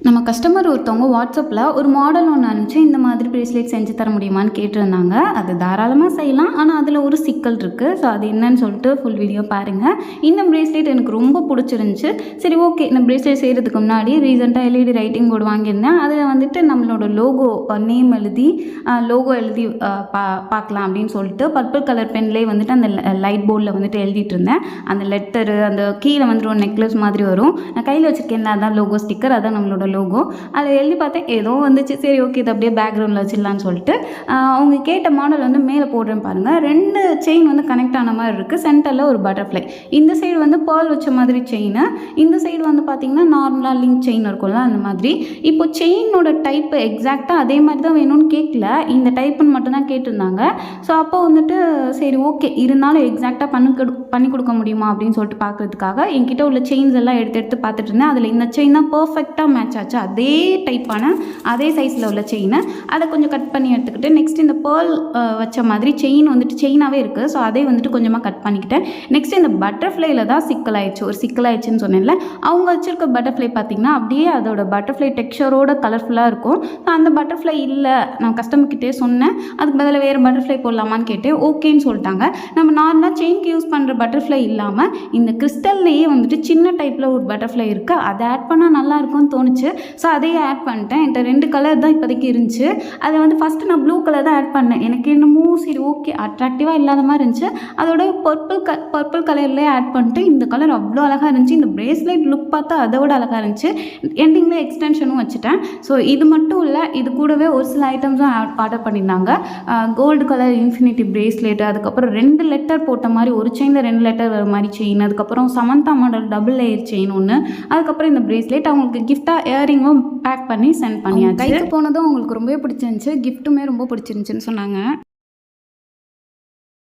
நம்ம கஸ்டமர் ஒருத்தவங்க வாட்ஸ்அப்பில் ஒரு மாடல் ஒன்று அனுப்பிச்சு இந்த மாதிரி ப்ரேஸ்லெட் செஞ்சு தர முடியுமான்னு கேட்டிருந்தாங்க. அது தாராளமாக செய்யலாம். ஆனால் அதில் ஒரு சிக்கல் இருக்குது. ஸோ அது என்னன்னு சொல்லிட்டு ஃபுல் வீடியோ பாருங்கள். இந்த ப்ரேஸ்லெட் எனக்கு ரொம்ப பிடிச்சிருந்துச்சு. சரி, ஓகே, இந்த ப்ரேஸ்லெட் செய்கிறதுக்கு முன்னாடி ரீசெண்டாக எல்இடி ரைட்டிங் போர்டு வாங்கியிருந்தேன். அதில் வந்துட்டு நம்மளோட லோகோ நேம் எழுதி பார்க்கலாம் அப்படின்னு சொல்லிட்டு பர்பிள் கலர் பென்லேயே வந்துட்டு அந்த லைட் போர்டில் வந்துட்டு எழுதிட்டு இருந்தேன். அந்த லெட்டரு, அந்த கீழே வந்துட்டு ஒரு நெக்லஸ் மாதிரி வரும். நான் கையில் வச்சுருக்கேன், அதான் லோகோ ஸ்டிக்கர், அதான் நம்மளோட லோகோ. அதில் எழுதி பார்த்தேன், ஏதோ வந்துச்சு. சரி, ஓகே, இது அப்படியே பேக்ரவுண்டில் வச்சிடலான்னு சொல்லிட்டு அவங்க கேட்ட மாடல் வந்து மேலே போடுறேன் பாருங்கள். 2 செயின் வந்து கனெக்ட் ஆன மாதிரி இருக்குது. சென்டரில் ஒரு பட்டர்ஃப்ளை. இந்த சைடு வந்து பேர்ல் வச்ச மாதிரி செயின், இந்த சைடு வந்து பார்த்திங்கன்னா நார்மலாக லிங்க் செயின் இருக்கும்ல, அந்த மாதிரி. இப்போ செயினோட டைப்பு எக்ஸாக்டாக அதே மாதிரி தான் வேணும்னு கேட்கல, இந்த டைப்புன்னு மட்டும்தான் கேட்டிருந்தாங்க. ஸோ அப்போ வந்துட்டு சரி, ஓகே, இருந்தாலும் எக்ஸாக்டாக பண்ணி கொடுக்க முடியுமா அப்படின்னு சொல்லிட்டு பார்க்குறதுக்காக என்கிட்ட உள்ள செயின்ஸ் எல்லாம் எடுத்து பார்த்துட்டு இருந்தேன். அதில் இந்த செயின் தான் பர்ஃபெக்டாக மேட்ச் ஆச்சு. அதே டைப்பான அதே சைஸில் உள்ள செயினை அதை கொஞ்சம் கட் பண்ணி எடுத்துக்கிட்டு, நெக்ஸ்ட் இந்த பேர்ல் வச்ச மாதிரி செயின் வந்துட்டு செயினாகவே இருக்குது. ஸோ அதே வந்துட்டு கொஞ்சமாக கட் பண்ணிக்கிட்டேன். நெக்ஸ்ட் இந்த பட்டர்ஃப்ளைல தான் சிக்கலாயிடுச்சுன்னு சொன்னேன்ல. அவங்க வச்சுருக்க பட்டர்ஃப்ளை பார்த்திங்கன்னா அப்படியே அதோட பட்டர்ஃப்ளை டெக்ஸ்சரோட கலர்ஃபுல்லாக இருக்கும். ஸோ அந்த பட்டர்ஃப்ளை இல்லை, நான் கஸ்டமர்கிட்டே சொன்னேன், அதுக்கு பதில் வேறு பட்டர்ஃப்ளை போடலாமான்னு கேட்டேன். ஓகேன்னு சொல்லிட்டாங்க. நம்ம நார்மலாக செயின்க்கு யூஸ் பண்ணுற பட்டர்ஃப்ளை இல்லாமல் இந்த கிறிஸ்டல்லையே வந்துட்டு சின்ன டைப்பில் ஒரு பட்டர்ஃப்ளை இருக்குது. அதை ஆட் பண்ணால் நல்லாயிருக்கும்னு தோணுச்சு. ஸோ அதையே ஆட் பண்ணிட்டேன். என்கிட்ட 2 கலர் தான் இப்போதைக்கு இருந்துச்சு. அதை வந்து ஃபஸ்ட்டு நான் ப்ளூ கலர் தான் ஆட் பண்ணேன். எனக்கு என்னமோ சரி, ஓகே, அட்ராக்டிவாக இல்லாத மாதிரி இருந்துச்சு. அதோட பர்பிள் கலர்லேயே ஆட் பண்ணிட்டு இந்த கலர் அவ்வளோ அழகாக இருந்துச்சு. இந்த ப்ரேஸ்லெட் லுக் பார்த்தா அதை விட அழகாக இருந்துச்சு. எண்டிங்கில் எக்ஸ்டென்ஷனும் வச்சுட்டேன். ஸோ இது மட்டும் இல்லை, இது கூடவே ஒரு சில ஐட்டம்ஸும் ஆர்டர் பண்ணியிருந்தாங்க. கோல்டு கலர் இன்ஃபினிட்டி ப்ரேஸ்லெட், அதுக்கப்புறம் 2 லெட்டர் போட்ட மாதிரி, ஒரு செயினில் 2 லெட்டர் வர மாதிரி செயின், அதுக்கப்புறம் Samantha model double layer chain ஒன்று, அதுக்கப்புறம் இந்த ப்ரேஸ்லெட் அவங்களுக்கு கிஃப்டாக இயரிங்கும் பேக் பண்ணி சென்ட் பண்ணியாச்சு. கைக்கு போனதும் அவங்களுக்கு ரொம்பவே பிடிச்சிருந்துச்சு. கிஃப்ட்டுமே ரொம்ப பிடிச்சிருந்துச்சின்னு சொன்னாங்க.